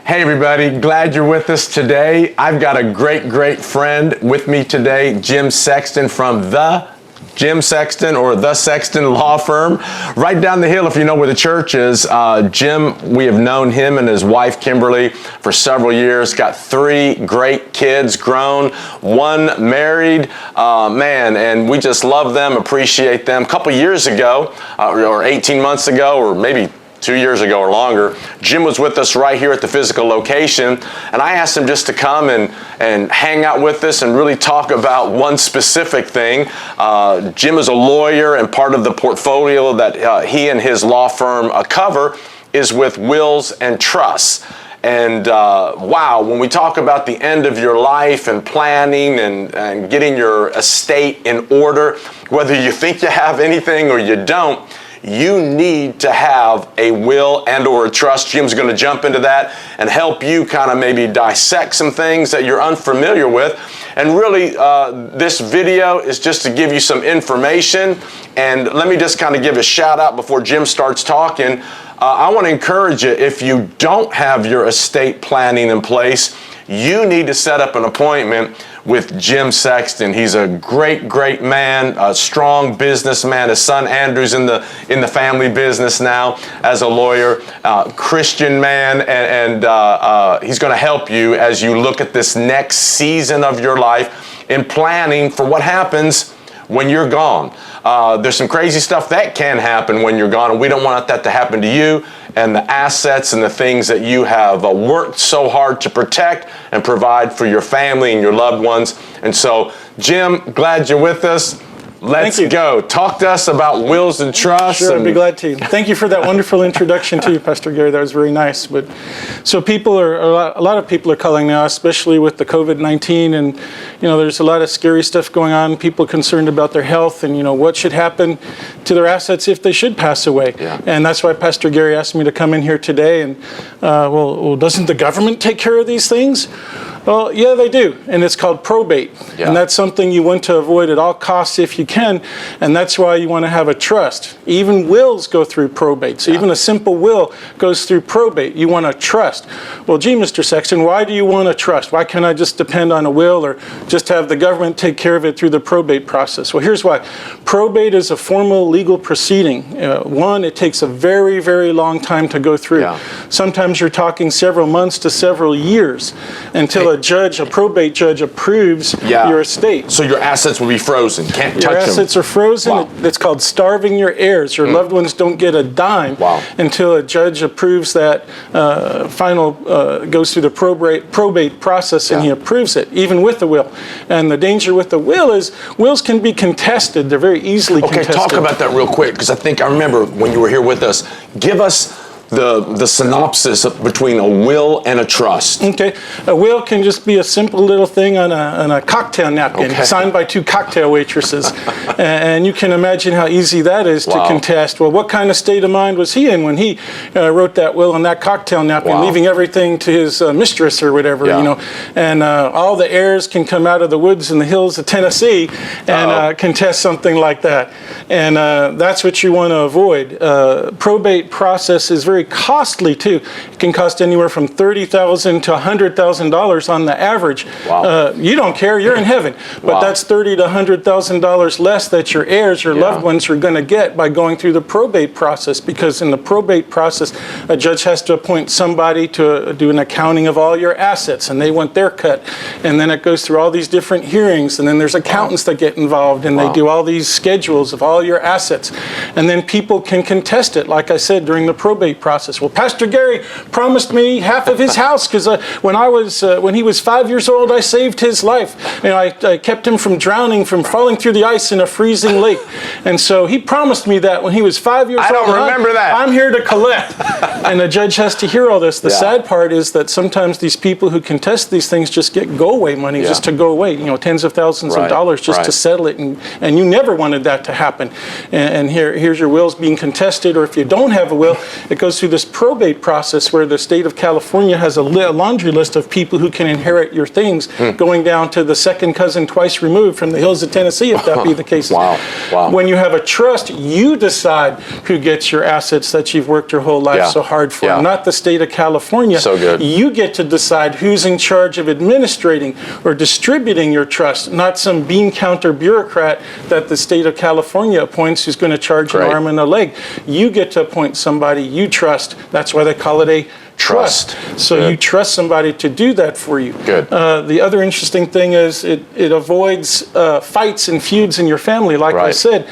Hey everybody, glad you're with us today. I've got a great friend with me today, Jim Sexton from the Sexton Law Firm. Right down the hill, if you know where the church is. Jim, we have known him and his wife, Kimberly, for several years. Got 3 great kids, grown, 1 married, and we just love them, appreciate them. A couple years ago, or 18 months ago, or maybe 2 years ago or longer, Jim was with us right here at the physical location, and I asked him just to come and hang out with us and really talk about one specific thing. Jim is a lawyer, and part of the portfolio that he and his law firm cover is with wills and trusts. And wow, when we talk about the end of your life and planning and getting your estate in order, whether you think you have anything or you don't, you need to have a will and or a trust. Jim's going to jump into that and help you kind of maybe dissect some things that you're unfamiliar with. And really, this video is just to give you some information. And let me just kind of give a shout out before Jim starts talking. I want to encourage you, if you don't have your estate planning in place, you need to set up an appointment with Jim Sexton. He's a great man, a strong businessman. His son Andrew's in the family business now as a lawyer, Christian man, and he's going to help you as you look at this next season of your life in planning for what happens when you're gone. There's some crazy stuff that can happen when you're gone, and we don't want that to happen to you and the assets and the things that you have worked so hard to protect and provide for your family and your loved ones. And so, Jim, glad you're with us. Let's go. Talk to us about wills and trusts. Sure, I'd be glad to. Thank you for that wonderful introduction too, Pastor Gary. That was very nice. But so a lot of people are calling now, especially with the COVID-19, and there's a lot of scary stuff going on. People concerned about their health and what should happen to their assets if they should pass away. Yeah. And that's why Pastor Gary asked me to come in here today. And well, doesn't the government take care of these things? Well, yeah, they do, and it's called probate. Yeah. And that's something you want to avoid at all costs if you can, and that's why you want to have a trust. Even wills go through probate, so even a simple will goes through probate. You want a trust. Well, gee, Mr. Sexton, why do you want a trust? Why can't I just depend on a will or just have the government take care of it through the probate process? Well, here's why. Probate is a formal legal proceeding. One, it takes a very long time to go through. Yeah. Sometimes you're talking several months to several years until a probate judge approves your estate. So your assets will be frozen. Can't touch them. Your assets are frozen. Wow. It's called starving your heirs. Your loved ones don't get a dime until a judge approves that goes through the probate process and he approves it, even with the will. And the danger with the will is wills can be contested. They're very easily contested. Okay, talk about that real quick, because I remember when you were here with us. Give us the synopsis between a will and a trust. Okay, a will can just be a simple little thing on a cocktail napkin signed by 2 cocktail waitresses. And you can imagine how easy that is to contest. Well, what kind of state of mind was he in when he wrote that will on that cocktail napkin, leaving everything to his mistress or whatever, And all the heirs can come out of the woods and the hills of Tennessee and contest something like that. And that's what you want to avoid. Probate process is very costly too. It can cost anywhere from $30,000 to $100,000 on the average. You don't care, you're in heaven. But that's $30,000 to $100,000 less that your heirs, your loved ones, are going to get by going through the probate process. Because in the probate process, a judge has to appoint somebody to do an accounting of all your assets, and they want their cut. And then it goes through all these different hearings, and then there's accountants that get involved, and they do all these schedules of all your assets. And then people can contest it, like I said, during the probate process. Well, Pastor Gary promised me half of his house because when he was 5 years old, I saved his life. I kept him from drowning, from falling through the ice in a freezing lake. And so he promised me that when he was 5 years old. I don't remember that. I'm here to collect. And the judge has to hear all this. The sad part is that sometimes these people who contest these things just get go-away money just to go away. Tens of thousands of dollars just to settle it. And you never wanted that to happen. And here's your wills being contested. Or if you don't have a will, it goes goes through this probate process where the state of California has a laundry list of people who can inherit your things, going down to the second cousin twice removed from the hills of Tennessee, if that be the case. Wow. When you have a trust, you decide who gets your assets that you've worked your whole life so hard for, not the state of California. So good. You get to decide who's in charge of administrating or distributing your trust, not some bean counter bureaucrat that the state of California appoints who's going to charge an arm and a leg. You get to appoint somebody you trust. That's why they call it a trust. So you trust somebody to do that for you. Good. The other interesting thing is it avoids fights and feuds in your family. Like I said,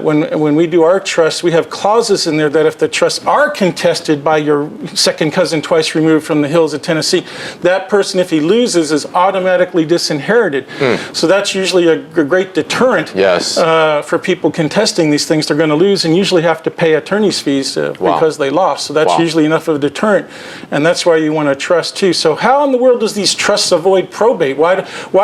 when we do our trust, we have clauses in there that if the trusts are contested by your second cousin twice removed from the hills of Tennessee, that person, if he loses, is automatically disinherited. So that's usually a great deterrent for people contesting these things. They're going to lose and usually have to pay attorney's fees because they lost. So that's usually enough of a deterrent. And that's why you want to trust too. So how in the world does these trusts avoid probate? Why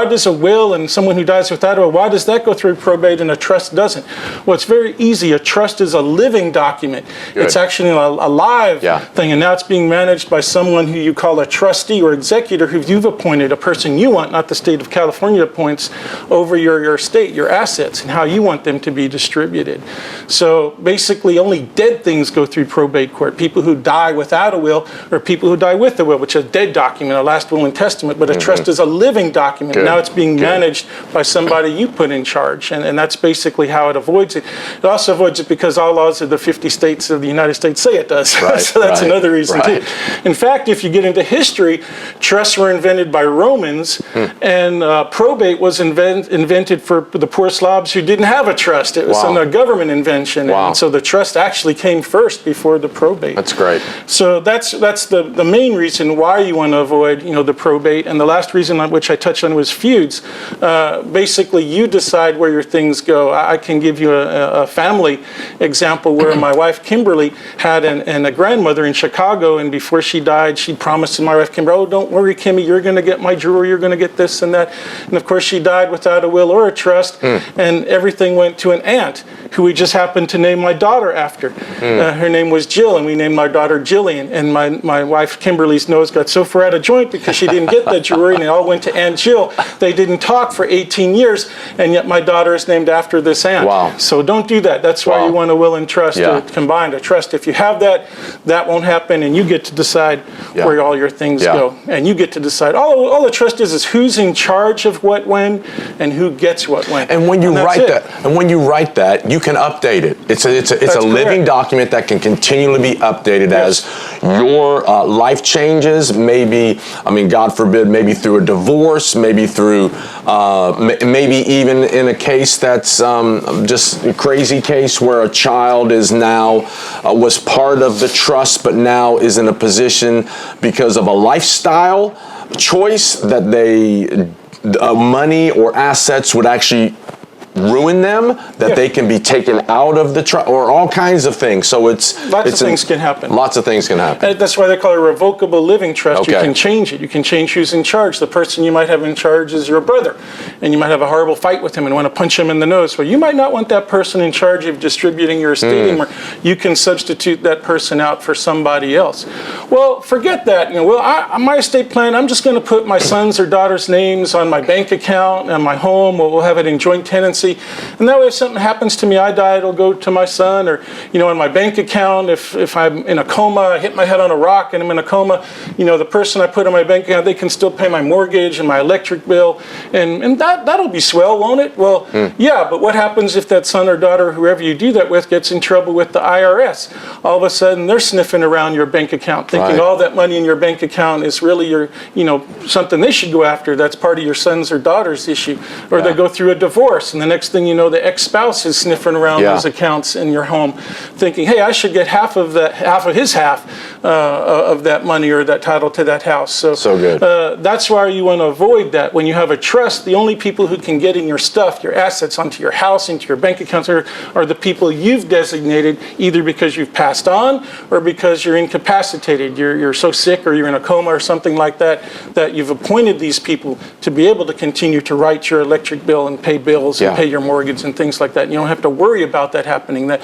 does a will and someone who dies without a will, why does that go through probate and a trust doesn't? Well, it's very easy. A trust is a living document. It's actually a live thing, and now it's being managed by someone who you call a trustee or executor who you've appointed, a person you want, not the state of California appoints, over your estate, your assets, and how you want them to be distributed. So basically only dead things go through probate court. People who die without a will or people who die with a will, which is a dead document, a last will and testament, but a trust is a living document. Now it's being managed by somebody you put in charge, and that's basically how it avoids it. It also avoids it because all laws of the 50 states of the United States say it does. So that's another reason too. In fact, if you get into history, trusts were invented by Romans, and probate was invented for the poor Slavs who didn't have a trust. It was a government invention, and so the trust actually came first before the probate. That's great. So that's the main reason why you want to avoid, the probate. And the last reason on which I touched on was feuds. Basically, you decide where your things go. I can give you a family example where my wife Kimberly had a grandmother in Chicago, and before she died, she promised to my wife Kimberly, "Oh, don't worry, Kimmy, you're going to get my jewelry, you're going to get this and that." And of course, she died without a will or a trust, and everything went to an aunt who we just happened to name my daughter after. Her name was Jill, and we named my daughter Jillian. And my wife Kimberly's nose got so far out of joint because she didn't get the jewelry, and it all went to Aunt Jill. They didn't talk for 18 years, and yet my daughter is named after this aunt. So don't do that. That's why you want a will and trust combined. A trust, if you have that won't happen, and you get to decide where all your things go. And you get to decide. All the trust is who's in charge of what when, and who gets what when. And when you write that, you can update it. It's a living document that can continually be updated as your life changes, maybe, God forbid, maybe through a divorce, maybe through, maybe even in a case that's just a crazy case where a child is now, was part of the trust, but now is in a position because of a lifestyle choice that money or assets would actually ruin them, that they can be taken out of the trust, or all kinds of things. So lots of things can happen. Lots of things can happen. And that's why they call it a revocable living trust. You can change it. You can change who's in charge. The person you might have in charge is your brother, and you might have a horrible fight with him and want to punch him in the nose. Well, you might not want that person in charge of distributing your estate anymore. You can substitute that person out for somebody else. Well, forget that. My estate plan, I'm just going to put my son's or daughter's names on my bank account and my home. We'll have it in joint tenancy. And that way, if something happens to me, I die, it'll go to my son, or, on my bank account, if I'm in a coma, I hit my head on a rock and I'm in a coma, the person I put on my bank account, they can still pay my mortgage and my electric bill, and that'll be swell, won't it? Well, yeah, but what happens if that son or daughter, whoever you do that with, gets in trouble with the IRS? All of a sudden, they're sniffing around your bank account, thinking all that money in your bank account is really your, something they should go after. That's part of your son's or daughter's issue. Or they go through a divorce, and the next thing you know, the ex-spouse is sniffing around those accounts in your home, thinking, hey, I should get half of his half of that money or that title to that house. So good. That's why you want to avoid that. When you have a trust, the only people who can get in your stuff, your assets, onto your house, into your bank accounts, are the people you've designated, either because you've passed on or because you're incapacitated. You're so sick, or you're in a coma or something like that, that you've appointed these people to be able to continue to write your electric bill and pay bills and pay pay your mortgage and things like that. And you don't have to worry about that happening. That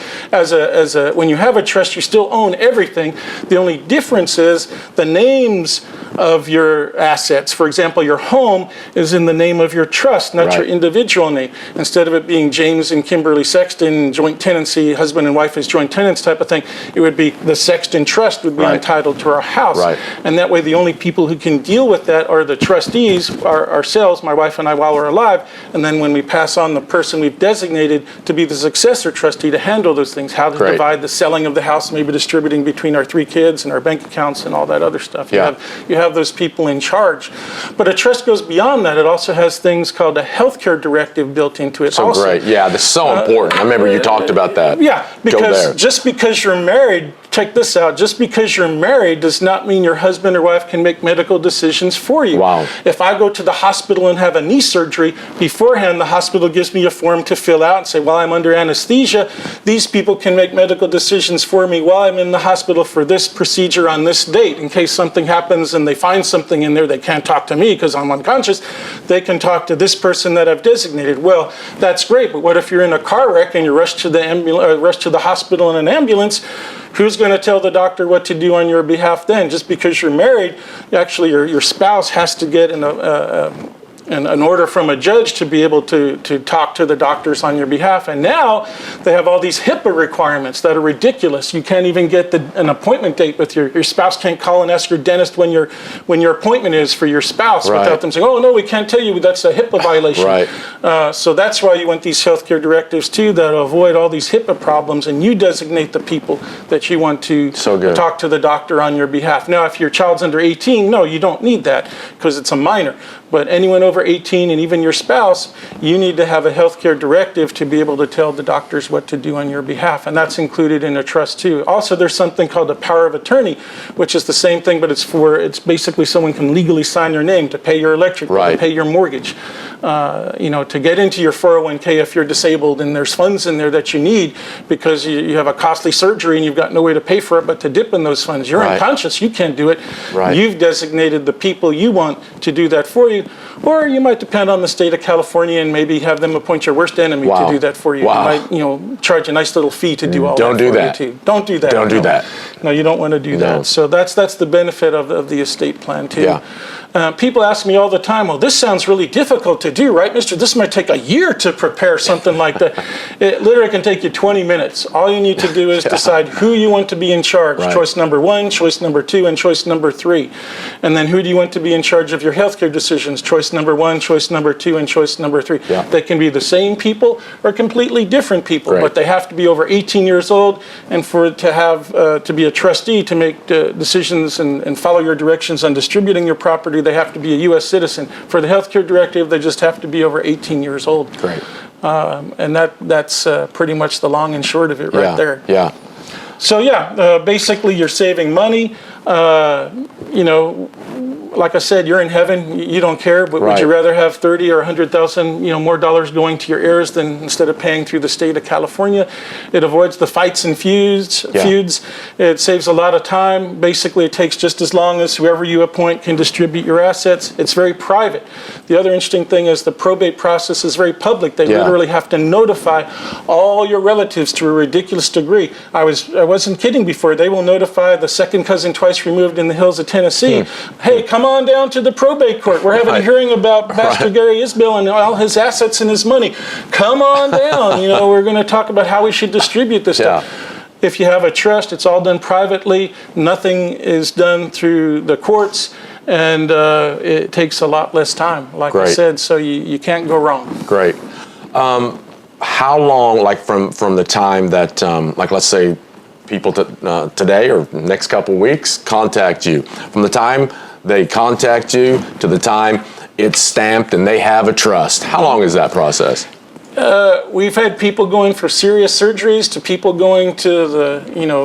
when you have a trust, you still own everything. The only difference is the names of your assets. For example, your home is in the name of your trust, not your individual name. Instead of it being James and Kimberly Sexton, joint tenancy, husband and wife as joint tenants type of thing, it would be the Sexton Trust would be entitled to our house. And that way the only people who can deal with that are the trustees, ourselves, my wife and I, while we're alive. And then when we pass on the person we've designated to be the successor trustee to handle those things, how to divide the selling of the house, maybe distributing between our 3 kids and our bank accounts and all that other stuff. You have those people in charge. But a trust goes beyond that. It also has things called a healthcare directive built into it. So also, great. Yeah, this is so important. I remember you talked about that. Yeah, because just because you're married, check this out, just because you're married does not mean your husband or wife can make medical decisions for you. Wow. If I go to the hospital and have a knee surgery, beforehand the hospital gives me a form to fill out and say, while I'm under anesthesia, these people can make medical decisions for me while I'm in the hospital for this procedure on this date. In case something happens and they find something in there, they can't talk to me because I'm unconscious, they can talk to this person that I've designated. Well, that's great, but what if you're in a car wreck and you're rushed to the hospital in an ambulance? Who's going to tell the doctor what to do on your behalf then? Just because you're married, actually your spouse has to get an order from a judge to be able to talk to the doctors on your behalf. And now they have all these HIPAA requirements that are ridiculous. You can't even get an appointment date with your spouse. Can't call and ask your dentist when your appointment is for your spouse without them saying, oh no, we can't tell you, that's a HIPAA violation. So that's why you want these healthcare directives too, that avoid all these HIPAA problems, and you designate the people that you want to talk to the doctor on your behalf. Now, if your child's under 18, no, you don't need that because it's a minor. But anyone over 18 and even your spouse, you need to have a healthcare directive to be able to tell the doctors what to do on your behalf. And that's included in a trust too. Also, there's something called a power of attorney, which is the same thing, but it's basically someone can legally sign your name to pay your electric bill, to pay your mortgage, to get into your 401k if you're disabled and there's funds in there that you need because you have a costly surgery and you've got no way to pay for it but to dip in those funds. You're unconscious, you can't do it. You've designated the people you want to do that for you. Or you might depend on the state of California and maybe have them appoint your worst enemy to do that for you. You might, charge a nice little fee to do all that for you too. Don't do that. Don't do that. No, you don't want to do that. So that's the benefit of the estate plan too. People ask me all the time, well, this sounds really difficult to do, right, mister? This might take a year to prepare something like that. It literally can take you 20 minutes. All you need to do is decide who you want to be in charge. Choice number 1, choice number 2, and choice number 3. And then who do you want to be in charge of your healthcare decisions? Choice number 1, choice number 2, and choice number 3. They can be the same people or completely different people, but they have to be over 18 years old, and for to have to be a trustee to make decisions and follow your directions on distributing your property, they have to be a U.S. citizen. For the healthcare directive, they just have to be over 18 years old. And that's pretty much the long and short of it there. So basically you're saving money. Like I said, you're in heaven. You don't care, but would you rather have 30 or 100,000, more dollars going to your heirs than instead of paying through the state of California? It avoids the fights and feuds. It saves a lot of time. Basically, it takes just as long as whoever you appoint can distribute your assets. It's very private. The other interesting thing is the probate process is very public. They literally have to notify all your relatives to a ridiculous degree. I wasn't kidding before. They will notify the second cousin twice removed in the hills of Tennessee. Hey, come on down to the probate court. We're having a hearing about Pastor Gary Isbell and all his assets and his money. Come on down. We're going to talk about how we should distribute this stuff. If you have a trust, it's all done privately. Nothing is done through the courts, and it takes a lot less time, like I said, so you can't go wrong. Great. How long, like from the time that, let's say, people today or next couple weeks contact you, from the time they contact you to the time it's stamped and they have a trust, how long is that process? We've had people going for serious surgeries to people going to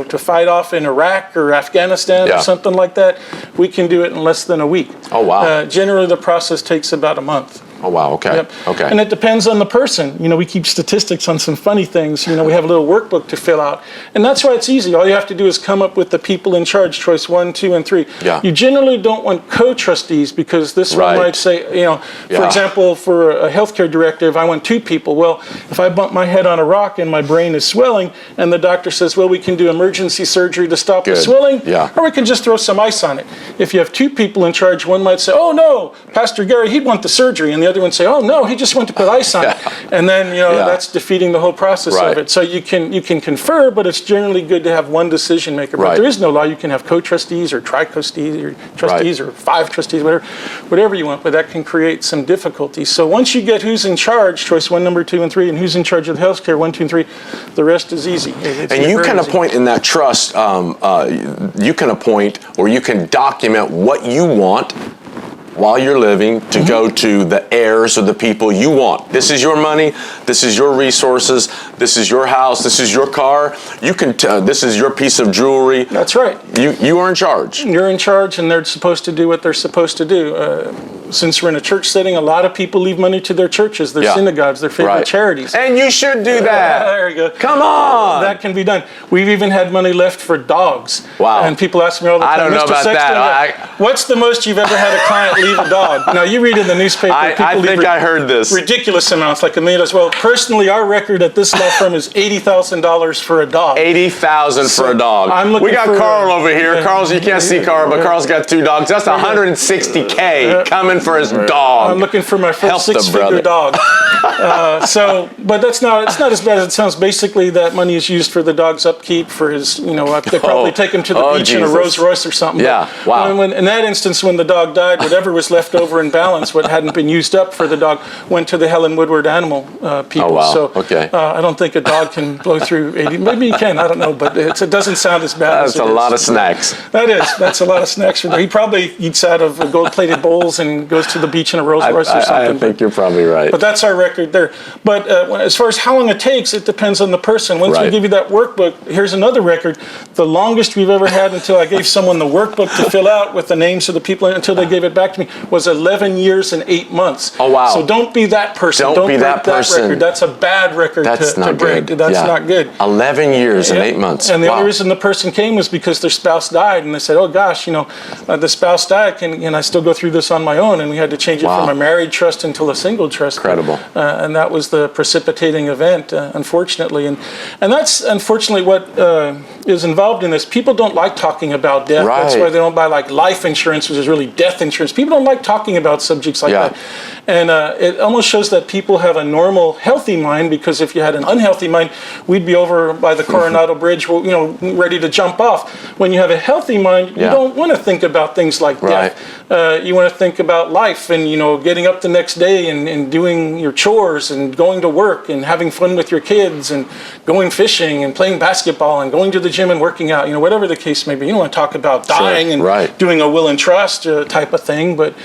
to fight off in Iraq or Afghanistan or something like that. We can do it in less than a week. Oh, wow. Generally, the process takes about a month. Oh, wow. Okay. Yep. Okay. And it depends on the person. We keep statistics on some funny things. We have a little workbook to fill out. And that's why it's easy. All you have to do is come up with the people in charge, choice 1, 2, and 3. Yeah. You generally don't want co-trustees because this one might say, for example, for a healthcare directive, I want 2 people. Well, if I bump my head on a rock and my brain is swelling and the doctor says, well, we can do emergency surgery to stop the swelling, or we can just throw some ice on it. If you have 2 people in charge, one might say, oh, no, Pastor Gary, he'd want the surgery. And the other one say, oh, no, he just wants to put ice on it. And then, that's defeating the whole process of it. So you can confer, but it's generally good to have one decision maker. But there is no law. You can have co-trustees or tri-trustees or trustees or 5 trustees, whatever you want, but that can create some difficulties. So once you get who's in charge, choice 1, number 2, and 3, and who's in charge of the healthcare, 1, 2, and 3, the rest is easy. And you can appoint in that trust, you can appoint or you can document what you want while you're living to go to the heirs or the people you want. This is your money. This is your resources. This is your house. This is your car. You can. This is your piece of jewelry. That's right. You are in charge. You're in charge, and they're supposed to do what they're supposed to do. Since we're in a church setting, a lot of people leave money to their churches, their synagogues, their favorite charities. And you should do that. There you go. Come on. That can be done. We've even had money left for dogs. Wow. And people ask me all the time, I don't know Mr. about Sexton, that. What's the most you've ever had a client leave a dog? Now, you read in the newspaper, I think I heard this. Ridiculous amounts, like $1 million. Well, personally, our record at this law firm is $80,000 for a dog. $80,000 for a dog. We got Carl over here. Carl's, you can't see Carl, but Carl's got 2 dogs. That's $160K coming for his dog. I'm looking for my first 6-figure dog. But it's not as bad as it sounds. Basically, that money is used for the dog's upkeep, for his, they probably take him to the beach in a Rolls Royce or something. Yeah, wow. In that instance, when the dog died, whatever was left over in balance, what hadn't been used up for the dog, went to the Helen Woodward animal people. Oh, wow. So okay. I don't think a dog can blow through 80. Maybe he can, I don't know, but it doesn't sound as bad as it is. That's a lot of snacks. That's a lot of snacks. He probably eats out of gold-plated bowls and goes to the beach in a Rolls Royce or something. I think you're probably right. But that's our record there. But as far as how long it takes, it depends on the person. Once we give you that workbook, here's another record. The longest we've ever had until I gave someone the workbook to fill out with the names of the people until they gave it back to me was 11 years and 8 months. Oh, wow. So don't be that person. Don't be that person. Record. That's a bad record to break. Good. That's not good. 11 years and 8 months. And the only reason the person came was because their spouse died. And they said, oh, gosh, the spouse died. Can I still go through this on my own? And we had to change it from a married trust into a single trust. Incredible. And that was the precipitating event, unfortunately. And that's unfortunately what is involved in this. People don't like talking about death. That's why they don't buy life insurance, which is really death insurance. People don't like talking about subjects like that. And it almost shows that people have a normal, healthy mind, because if you had an unhealthy mind, we'd be over by the Coronado Bridge, ready to jump off. When you have a healthy mind, you don't want to think about things like death. You want to think about life and, getting up the next day and doing your chores and going to work and having fun with your kids and going fishing and playing basketball and going to the gym and working out, whatever the case may be. You don't want to talk about dying and doing a will and trust type of thing. But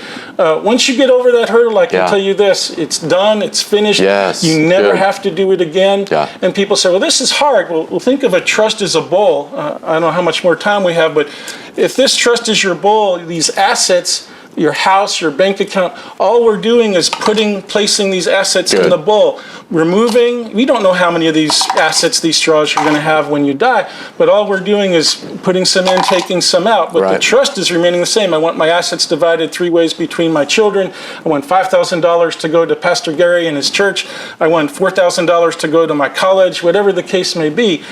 once you get over that hurdle, I can tell you this, it's done, it's finished. Yes, you never have to do it again. And people say, well, this is hard. Well, think of a trust as a bowl. I don't know how much more time we have, but if this trust is your bowl, these assets, your house, your bank account, all we're doing is placing these assets in the bowl. We don't know how many of these assets, these straws you're going to have when you die, but all we're doing is putting some in, taking some out. But the trust is remaining the same. I want my assets divided 3 ways between my children. I want $5,000 to go to Pastor Gary and his church. I want $4,000 to go to my college, whatever the case may be.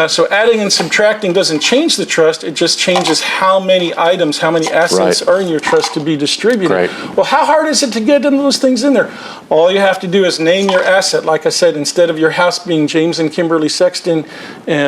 So adding and subtracting doesn't change the trust. It just changes how many items, how many assets are in your trust to be distributed. Well, how hard is it to get those things in there? All you have to do is name your asset. Like I said, instead of your house being James and Kimberly Sexton,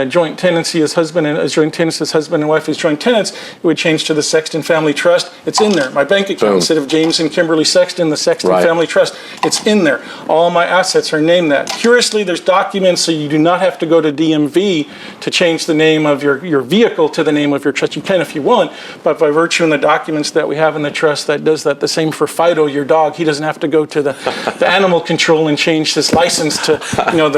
joint tenancy as husband and wife as joint tenants, it would change to the Sexton Family Trust. It's in there. My bank account, instead of James and Kimberly Sexton, the Sexton Family Trust, it's in there. All my assets are named that. Curiously, there's documents, so you do not have to go to DMV to change the name of your vehicle to the name of your trust. You can if you want, but by virtue of the documents that we have in the trust, trust that does that. The same for Fido, your dog. He doesn't have to go to the animal control and change his license to,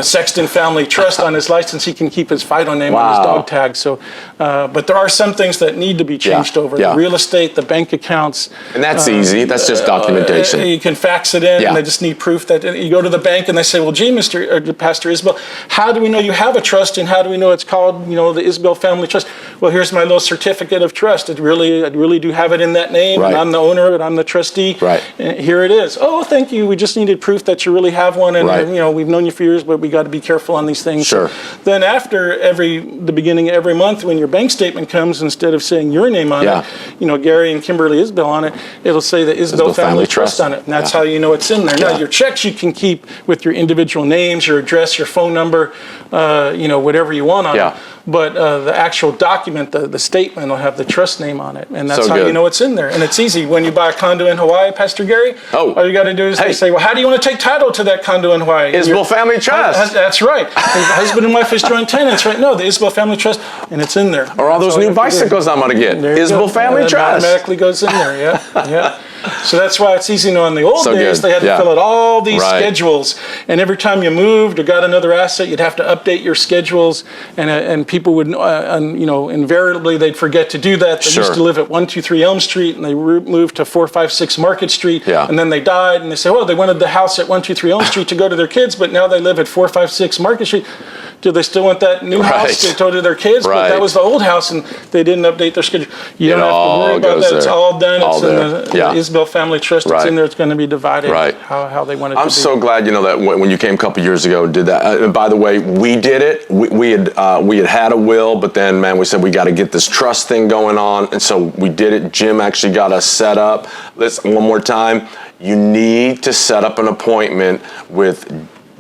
the Sexton Family Trust on his license. He can keep his Fido name on his dog tag. So, but there are some things that need to be changed over. The real estate, the bank accounts. And that's easy. That's just documentation. You can fax it in, and they just need proof that you go to the bank and they say, well, gee, Pastor Isbell, how do we know you have a trust, and how do we know it's called, the Isbell Family Trust? Well, here's my little certificate of trust. I really do have it in that name, and I'm the owner of it. I'm the trustee. Right. And here it is. Oh, thank you. We just needed proof that you really have one, and we've known you for years, but we got to be careful on these things. Sure. Then after the beginning of every month, when your bank statement comes, instead of saying your name on it, Gary and Kimberly Isbell on it, it'll say the Isbell Family Trust on it, and that's how you know it's in there. Now, your checks you can keep with your individual names, your address, your phone number, whatever you want on it. But the actual document, the statement, will have the trust name on it, and that's how you know it's in there. And it's easy. When you buy a condo in Hawaii, Pastor Gary, all you got to do is they say, well, how do you want to take title to that condo in Hawaii? Isbell Family Trust. That's right. Husband and wife is joint tenants, right? No, the Isbell Family Trust, and it's in there. Or all those new bicycles I'm going to get. Isbell Family Trust. Automatically goes in there, yeah. So that's why it's easy. In the old days, they had to fill out all these schedules, and every time you moved or got another asset, you'd have to update your schedules, and people would, invariably they'd forget to do that. They used to live at 123 Elm Street, and they moved to 456 Market Street, and then they died, and they say, well, they wanted the house at 123 Elm Street to go to their kids, but now they live at 456 Market Street. Do they still want that new house to go to their kids? But that was the old house, and they didn't update their schedule. You don't have to worry about that. It's all done. It's in the Isbell Family Trust. It's in there. It's going to be divided how they want it to be. I'm so glad, that when you came a couple years ago and did that. By the way, we did it. We had a will, but then, man, we said we got to get this trust thing going on, and so we did it. Jim actually got us set up. Listen, one more time. You need to set up an appointment with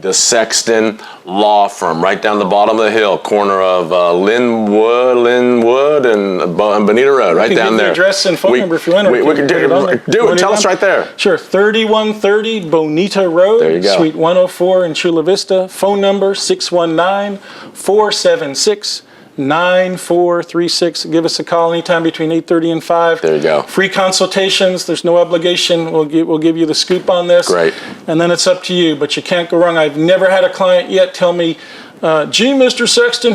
the Sexton Law Firm, right down the bottom of the hill, corner of Linwood and Bonita Road, right down there. The address and phone number if you want. We can do it. Tell us right there. Sure, 3130 Bonita Road, there you go. Suite 104 in Chula Vista. Phone number 619-476-9436. Give us a call anytime between 8:30 and 5. There you go. Free consultations. There's no obligation. We'll give you the scoop on this. Great. And then it's up to you. But you can't go wrong. I've never had a client yet tell me, gee, Mr. Sexton,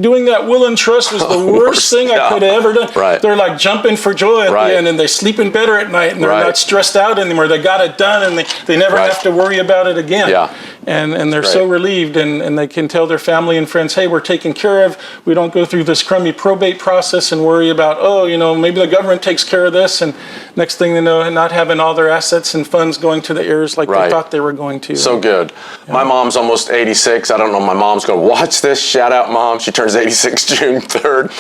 doing that will and trust was the worst thing I could have ever done. Right. They're like jumping for joy at the end, and they sleep in better at night, and they're not stressed out anymore. They got it done, and they never have to worry about it again. Yeah. And they're so relieved, and they can tell their family and friends, hey, we're taken care of. We don't go through this crummy probate process and worry about, maybe the government takes care of this, and next thing they know, not having all their assets and funds going to the heirs like they thought they were going to. So good. Yeah. My mom's almost 86. I don't know, my mom's going to watch this. Shout out, Mom. She turns 86 June 3rd.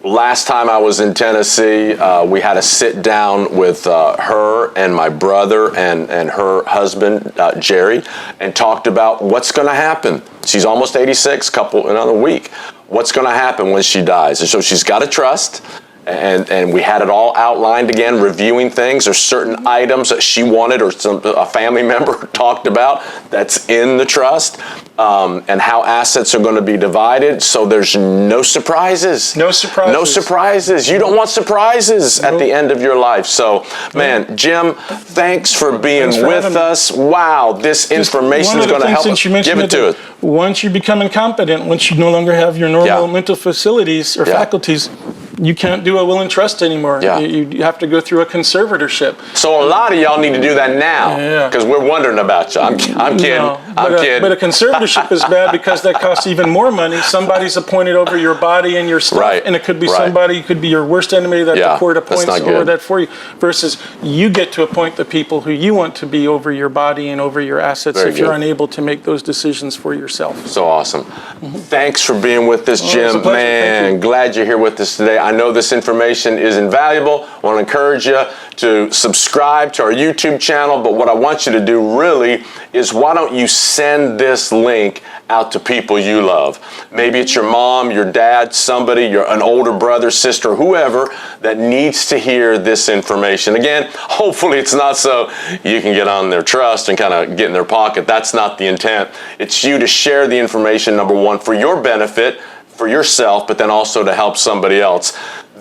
Last time I was in Tennessee, we had a sit down with her and my brother and her husband, Jerry, and talked about what's going to happen. She's almost 86, another week. What's going to happen when she dies? And so she's got a trust. And we had it all outlined again, reviewing things. There's certain items that she wanted or a family member talked about that's in the trust, and how assets are going to be divided. So there's no surprises. No surprises. No surprises. You don't want surprises at the end of your life. So, man, Jim, thanks for being with us. Wow, this information is going to help us. Give it to us. Once you become incompetent, once you no longer have your normal mental facilities or faculties, you can't do a will and trust anymore. Yeah. You have to go through a conservatorship. So a lot of y'all need to do that now, because we're wondering about you. I'm kidding. I'm kidding. But a conservatorship is bad because that costs even more money. Somebody's appointed over your body and your stuff, and it could be somebody, it could be your worst enemy that the court appoints over that for you, versus you get to appoint the people who you want to be over your body and over your assets if you're unable to make those decisions for yourself. So awesome. Thanks for being with us, Jim. Man, glad you're here with us today. I know this information is invaluable. I want to encourage you to subscribe to our YouTube channel, but what I want you to do really is, why don't you send this link out to people you love? Maybe it's your mom, your dad, somebody, an older brother, sister, whoever that needs to hear this information. Again, hopefully it's not so you can get on their trust and kind of get in their pocket. That's not the intent. It's you to share the information, number one, for your benefit, for yourself, but then also to help somebody else.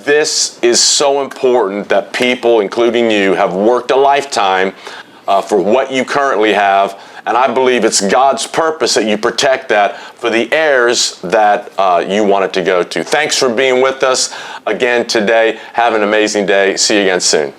This is so important that people, including you, have worked a lifetime for what you currently have. And I believe it's God's purpose that you protect that for the heirs that you want it to go to. Thanks for being with us again today. Have an amazing day. See you again soon.